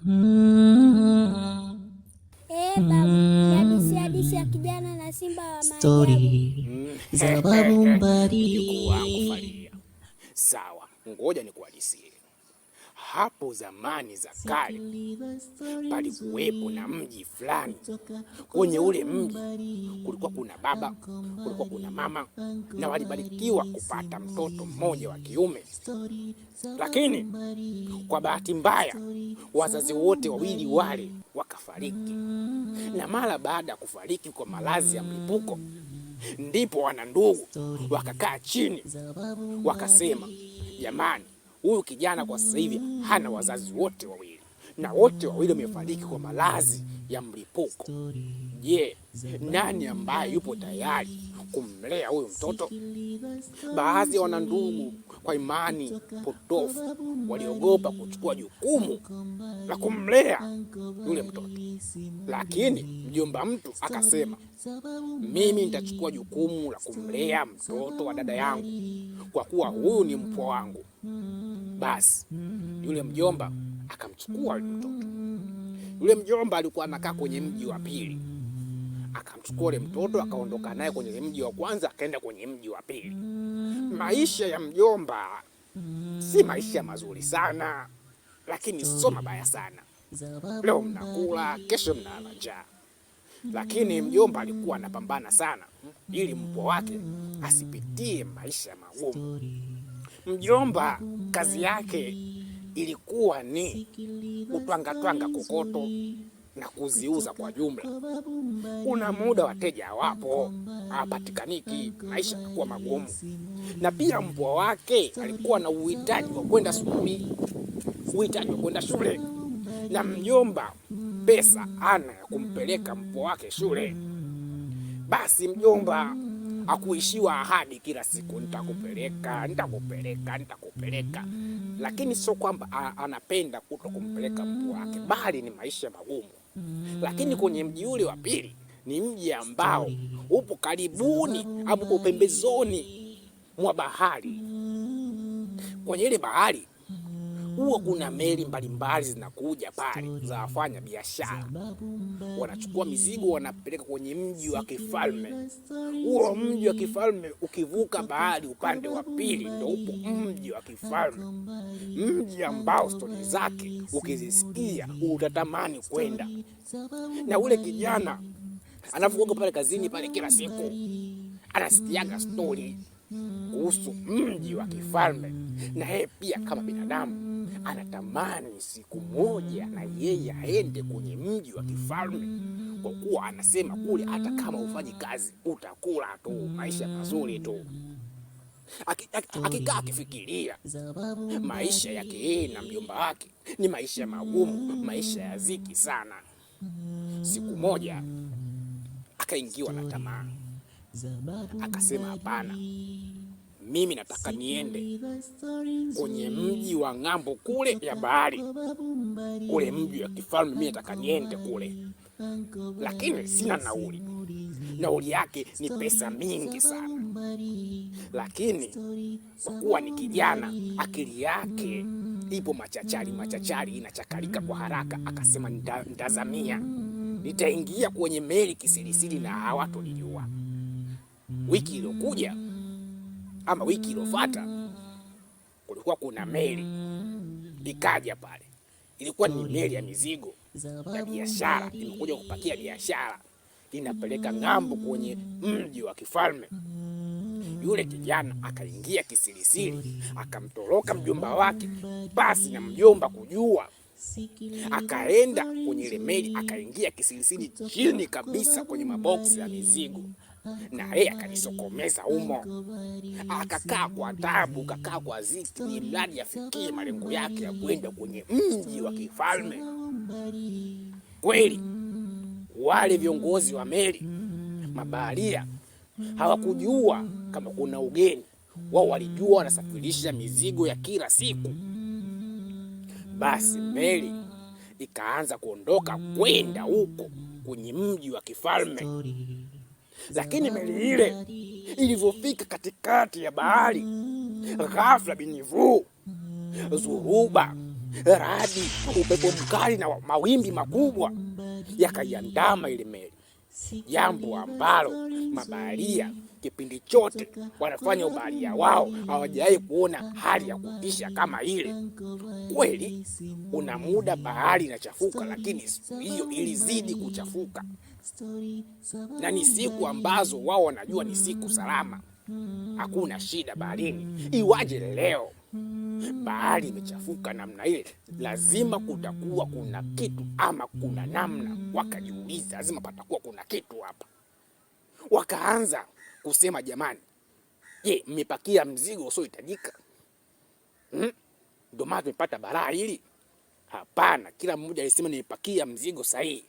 Babu, hadithi ya kijana na simba wa maajabu. Za Babu Mbadi. Wangu Faria. Sawa, ngoja nikuhadisie. Hapo zamani za kale palikuwepo na mji fulani. Kwenye ule mji kulikuwa kuna baba, kulikuwa kuna mama, na walibarikiwa kupata mtoto mmoja wa kiume. Lakini kwa bahati mbaya wazazi wote wawili wale wakafariki. Na mara baada ya kufariki kwa maradhi ya mlipuko, ndipo wana ndugu wakakaa chini wakasema, jamani, huyu kijana kwa sasa hivi hana wazazi wote wawili, na wote wawili wamefariki kwa maradhi ya mlipuko. Je, nani ambaye yupo tayari kumlea huyu mtoto? Baadhi ya wanandugu kwa imani potofu waliogopa kuchukua jukumu la kumlea yule mtoto, lakini mjomba mtu akasema, mimi nitachukua jukumu la kumlea mtoto wa dada yangu kwa kuwa huyu ni mpwa wangu. Basi yule mjomba akamchukua yule mtoto. Yule mjomba alikuwa anakaa kwenye mji wa pili. Akamchukua yule mtoto akaondoka naye kwenye mji wa kwanza akaenda kwenye mji wa pili. Maisha ya mjomba si maisha mazuri sana, lakini sio mabaya sana. Leo mnakula, kesho mnalala njaa. Lakini mjomba alikuwa anapambana sana ili mpwa wake asipitie maisha magumu. Mjomba kazi yake ilikuwa ni kutwanga kokoto na kuziuza kwa jumla. Kuna muda wateja hawapo, hapatikaniki, maisha yalikuwa magumu. Na pia mpwa wake alikuwa na uhitaji wa kwenda shule, na mjomba pesa ana ya kumpeleka mpwa wake shule. Basi mjomba hakuishiwa ahadi kila siku, nitakupeleka. Lakini sio kwamba anapenda kuto kumpeleka mpwa wake, bali ni maisha magumu. Lakini kwenye mji ule wa pili ni mji ambao upo karibuni au upo pembezoni mwa bahari. Kwenye ile bahari huwa kuna meli mbalimbali zinakuja pale za wafanya biashara, wanachukua mizigo wanapeleka kwenye mji wa kifalme. Huo mji wa kifalme ukivuka bahari upande wa pili ndio upo mji wa kifalme, mji ambao stori zake ukizisikia utatamani kwenda. Na ule kijana anavuka pale kazini pale kila siku anasikiaga stori kuhusu mji wa kifalme, na yeye pia kama binadamu anatamani siku moja na yeye aende kwenye mji wa kifalme, kwa kuwa anasema kule hata kama ufanyi kazi utakula tu, maisha mazuri tu. Akikaa akifikiria maisha yake yeye na mjomba wake ni maisha magumu, maisha ya dhiki sana. Siku moja akaingiwa na tamaa, akasema, hapana, mimi nataka niende kwenye mji wa ng'ambo kule ya bahari, kule mji wa kifalme, mimi nataka niende kule, lakini sina nauli. Nauli yake ni pesa mingi sana. Lakini kwa kuwa ni kijana, akili yake ipo machachari, inachakalika kwa haraka, akasema, nitazamia, nitaingia kwenye meli kisirisiri na hawatolijua. Wiki iliyokuja ama wiki iliyofuata kulikuwa kuna meli ikaja pale. Ilikuwa ni meli ya mizigo ya biashara, imekuja kupakia biashara, inapeleka ng'ambo kwenye mji wa kifalme. Yule kijana akaingia kisirisiri, akamtoroka mjomba wake basi na mjomba kujua. Akaenda kwenye ile meli, akaingia kisirisiri chini kabisa kwenye maboksi ya mizigo, na yeye akanisokomeza humo. Akakaa kwa taabu, akakaa kwa ziki, ili mradi afikie malengo yake ya kwenda kwenye mji wa kifalme. Kweli wale viongozi wa meli, mabaharia, hawakujua kama kuna ugeni. Wao walijua wanasafirisha mizigo ya kila siku. Basi meli ikaanza kuondoka kwenda huko kwenye mji wa kifalme. Lakini meli ile ilivyofika katikati ya bahari, ghafla binivu, zuruba radi, upepo mkali na mawimbi makubwa yakaiandama ile meli, jambo ambalo mabaharia kipindi chote wanafanya ubaharia wao hawajawahi kuona hali ya kutisha kama ile. Kweli una muda bahari inachafuka, lakini siku hiyo ilizidi kuchafuka, na ni siku ambazo wao wanajua ni siku salama, hakuna shida baharini. Iwaje leo bahari imechafuka namna ile? Lazima kutakuwa kuna kitu ama kuna namna. Wakajiuliza, lazima patakuwa kuna kitu hapa. Wakaanza kusema, jamani, je, mmepakia mzigo usiohitajika? Ndio maana tumepata balaa hili? Hapana, kila mmoja alisema nimepakia mzigo sahihi.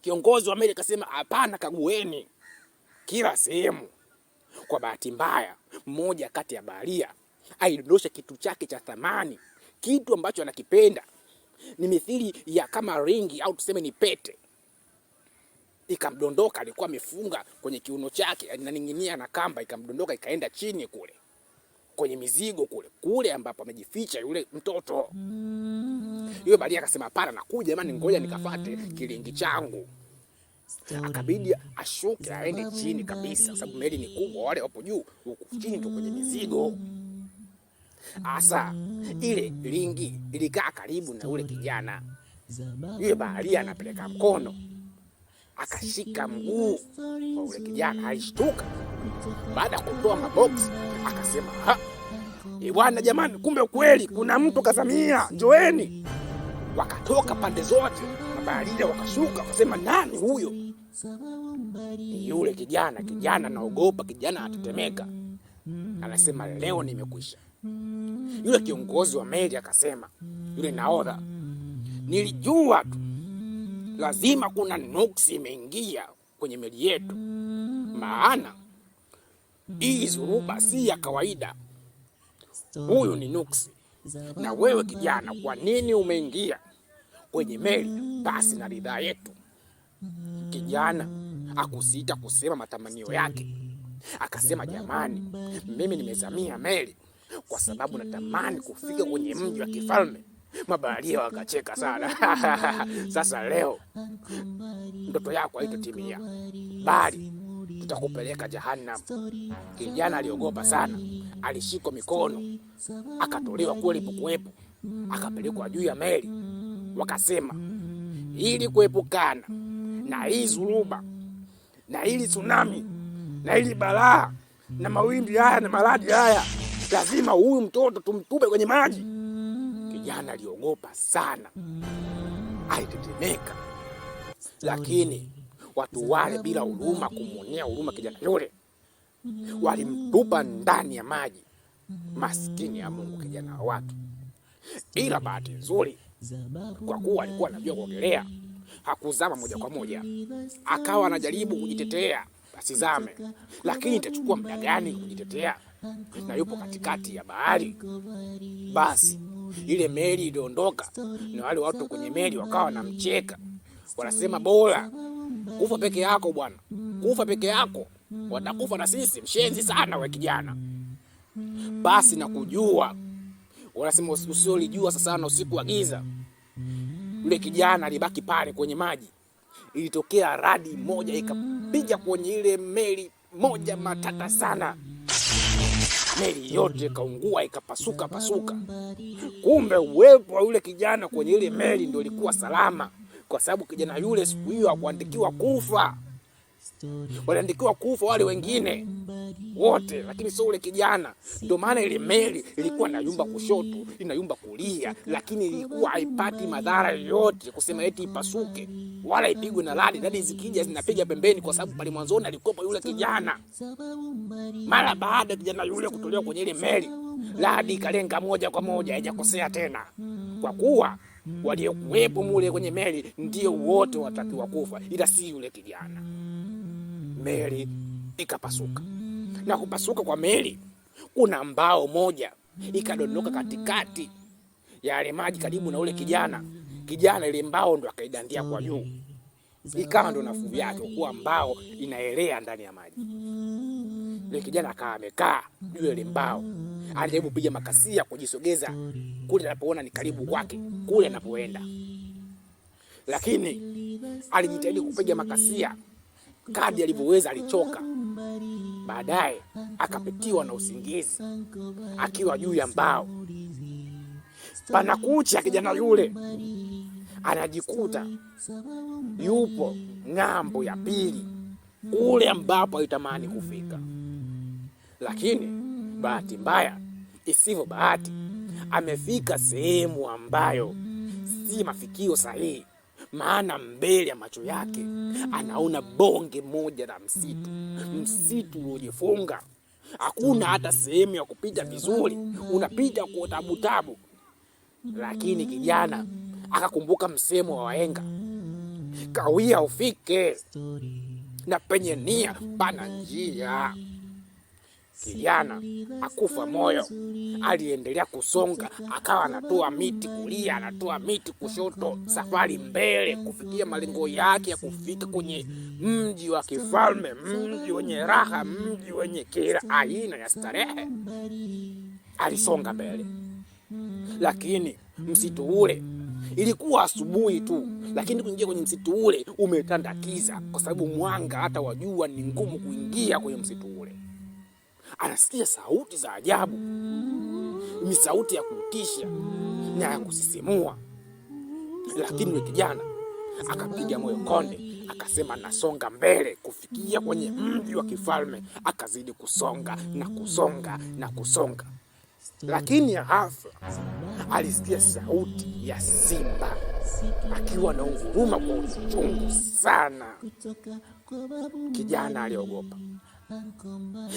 Kiongozi wa meli akasema hapana, kagueni kila sehemu. Kwa bahati mbaya, mmoja kati ya baharia aidondosha kitu chake cha thamani, kitu ambacho anakipenda, ni mithili ya kama ringi au tuseme ni pete. Ikamdondoka, alikuwa amefunga kwenye kiuno chake, inaning'inia na kamba, ikamdondoka ikaenda chini kule kwenye mizigo kule ambapo amejificha yule mtoto. Yule baharia akasema hapana, nakuja jamani, ngoja nikafate kilingi changu. Akabidi ashuke aende chini kabisa, kwa sababu meli ni kubwa, wale wapo juu, huku chini tu kwenye mizigo. Asa ile lingi ilikaa karibu na ule kijana. Yule baharia anapeleka mkono, akashika mguu wa ule kijana. Alishtuka baada ya kutoa maboksi, akasema bwana jamani, kumbe ukweli kuna mtu kazamia, njoeni. Wakatoka pande zote, mabaharia wakashuka, wakasema nani huyo? Yule kijana. Kijana anaogopa, kijana anatetemeka, anasema leo nimekwisha. Yule kiongozi wa meli akasema, yule nahodha, nilijua tu lazima kuna nuksi imeingia kwenye meli yetu, maana hii zuruba si ya kawaida. Huyu ni nuksi. Na wewe kijana, kwa nini umeingia kwenye meli basi na ridhaa yetu? Kijana akusita kusema matamanio yake, akasema jamani, mimi nimezamia meli kwa sababu natamani kufika kwenye mji wa kifalme. Mabaharia wakacheka sana. Sasa leo ndoto yako haitotimia, bali tutakupeleka jahannam. Kijana aliogopa sana, alishikwa mikono, akatolewa kule alipokuwepo, akapelekwa juu ya meli. Wakasema ili kuepukana na hii zuruba na hili tsunami na hili balaa na mawimbi haya na maradi haya, lazima huyu mtoto tumtupe kwenye maji. Kijana aliogopa sana, alitetemeka, lakini watu wale bila huruma, kumwonea huruma kijana yule, walimtupa ndani ya maji. Maskini ya Mungu, kijana wa watu. Ila bahati nzuri, kwa kuwa alikuwa anajua kuogelea, hakuzama moja kwa moja. Akawa anajaribu kujitetea asizame, lakini itachukua muda gani kujitetea na yupo katikati ya bahari? Basi ile meli iliondoka, na wale watu kwenye meli wakawa wanamcheka, wanasema bora kufa peke yako bwana, kufa peke yako, watakufa na sisi, mshenzi sana we kijana. Basi na kujua, wanasema usiolijua sasa na usiku wa giza. Yule kijana alibaki pale kwenye maji. Ilitokea radi moja ikapiga kwenye ile meli moja matata sana, meli yote ikaungua, ikapasuka pasuka. Kumbe uwepo wa yule kijana kwenye ile meli ndio ilikuwa salama, kwa sababu kijana yule siku hiyo hakuandikiwa kufa. Waliandikiwa kufa wale wengine wote, lakini sio yule kijana. Ndio maana ile meli ilikuwa inayumba kushoto, inayumba kulia, lakini ilikuwa haipati madhara yoyote kusema eti ipasuke wala ipigwe na radi. Radi zikija zinapiga pembeni, kwa sababu pale mwanzoni alikopa yule kijana. Mara baada kijana yule kutolewa kwenye ile meli, radi ikalenga moja kwa moja, haijakosea tena, kwa kuwa waliokuwepo mule kwenye meli ndio wote watakiwa kufa, ila si yule kijana. Meli ikapasuka, na kupasuka kwa meli, kuna mbao moja ikadondoka katikati ya yale maji karibu na ule kijana. Kijana ile mbao ndo akaidandia kwa juu. ikawa ndo nafuu yake, kuwa mbao inaelea ndani ya maji. Yule kijana akawa amekaa juu ile mbao, alijaribu kupiga makasia kujisogeza kule anapoona ni karibu kwake, kule anapoenda, lakini alijitahidi kupiga makasia kadri alivyoweza, alichoka. Baadaye akapitiwa na usingizi akiwa juu ya mbao. Panakucha, kijana yule anajikuta yupo ng'ambo ya pili kule ambapo alitamani kufika, lakini bahati mbaya isivyo bahati, amefika sehemu ambayo si mafikio sahihi. Maana mbele ya macho yake anaona bonge moja la msitu, msitu uliojifunga, hakuna hata sehemu ya kupita vizuri, unapita kwa tabu. Lakini kijana akakumbuka msemo wa wahenga, kawia ufike na penye nia pana njia. Kijana akufa moyo, aliendelea kusonga, akawa anatoa miti kulia, anatoa miti kushoto, safari mbele kufikia malengo yake ya kufika kwenye mji wa kifalme, mji wenye raha, mji wenye kila aina ya starehe. Alisonga mbele, lakini msitu ule, ilikuwa asubuhi tu, lakini kuingia kwenye msitu ule umetanda kiza, kwa sababu mwanga hata wa jua ni ngumu kuingia kwenye msitu ule. Anasikia sauti za ajabu, ni sauti ya kutisha na ya kusisimua. Lakini yule kijana akapiga moyo konde, akasema nasonga mbele kufikia kwenye mji wa kifalme. Akazidi kusonga na kusonga na kusonga, lakini ghafla alisikia sauti ya simba akiwa na unguruma kwa uchungu sana.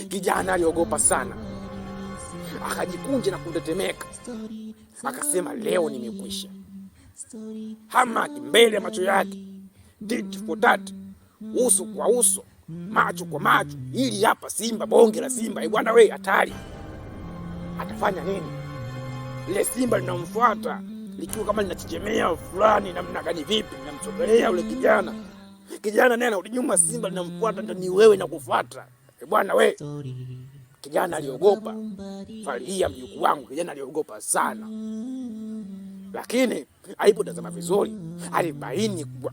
Kijana aliogopa sana, akajikunja na kutetemeka. Akasema leo nimekwisha. Hama mbele ya macho yake, tit for tat, uso kwa uso, macho kwa macho. Hili hapa simba, bonge la simba. Bwana we, hatari. Atafanya nini? Ile simba linamfuata likiwa kama linachechemea fulani namna gani, vipi linamsogelea yule kijana. Kijana naye anarudi nyuma, simba linamfuata, ndio ni wewe na kufuata. Bwana we, kijana aliogopa. Faria mjukuu wangu, kijana aliogopa sana. Lakini alipotazama vizuri, alibaini kuwa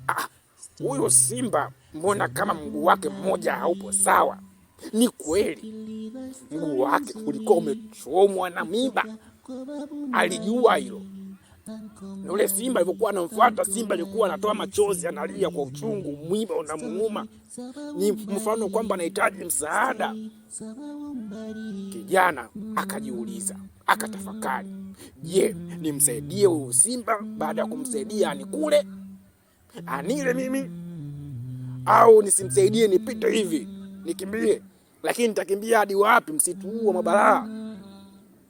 huyo simba, mbona kama mguu wake mmoja haupo sawa. Ni kweli mguu wake ulikuwa umechomwa na miba. Alijua hilo. Na ule simba alivyokuwa anamfuata, simba alikuwa anatoa machozi, analia kwa uchungu, mwiba unamuuma. Ni mfano kwamba anahitaji msaada. Kijana akajiuliza, akatafakari, je, nimsaidie huyu simba? Baada ya kumsaidia anikule, anile mimi, au nisimsaidie nipite hivi nikimbie? Lakini nitakimbia hadi wapi? Msitu huu wa mabalaa.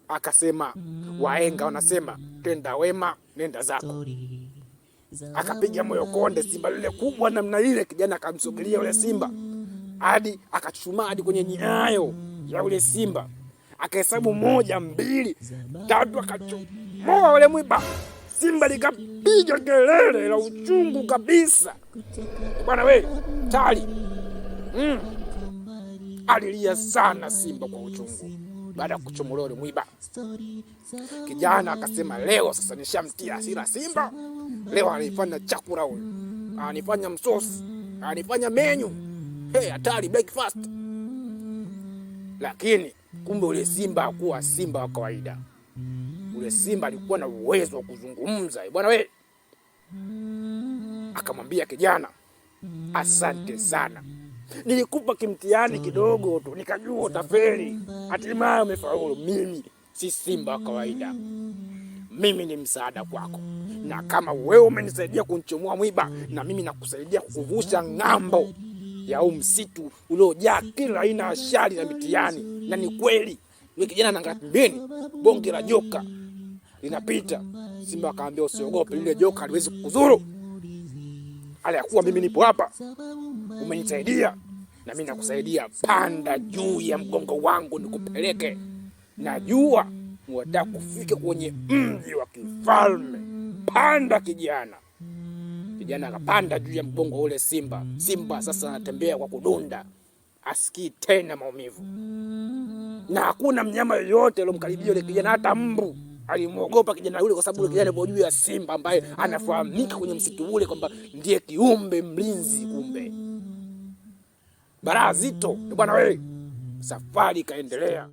Akasema, wahenga wanasema tenda wema nenda zako. Akapiga moyo konde, simba lile kubwa namna ile. Kijana akamsogelea yule simba hadi akachuchumaa hadi kwenye nyayo ya yule simba. Akahesabu 1, 2, 3, akachomoa yule mwiba. Simba likapiga kelele la uchungu kabisa. Bwana we, tali. Alilia sana simba kwa uchungu baada ya kuchomolewa yule mwiba. Kijana akasema, leo sasa nishamtia hasira simba. Leo anifanya chakula huyu, anifanya msosi, anifanya menyu. Hatari, breakfast. Lakini kumbe ule simba hakuwa simba wa kawaida. Ule simba alikuwa na uwezo wa kuzungumza. Bwana we, akamwambia kijana, asante sana. Nilikupa kimtihani kidogo tu, nikajua utafeli. Hatimaye umefaulu. Mimi si simba wa kawaida. Mimi ni msaada kwako. Na kama wewe umenisaidia kunichomoa mwiba, na mimi nakusaidia kukuvusha ng'ambo ya huu msitu uliojaa kila aina ya shari na mitihani. Na ni kweli, yule kijana anaangalia pembeni, bonge la joka linapita. Simba akaambia, usiogope, lile joka haliwezi kukudhuru. Aliyakuwa mimi nipo hapa, umenisaidia na mimi nakusaidia. Panda juu ya mgongo wangu nikupeleke. Najua unataka kufika kwenye mji wa kifalme. Panda kijana. Kijana akapanda juu ya mgongo ule simba. Simba sasa anatembea kwa kudunda, asikii tena maumivu, na hakuna mnyama yoyote aliyomkaribia yule kijana. Hata mbu alimuogopa kijana yule, kwa sababu yule kijana yupo juu ya simba ambaye anafahamika kwenye msitu ule kwamba ndiye kiumbe mlinzi. Kumbe balaa zito bwana wewe. Safari ikaendelea.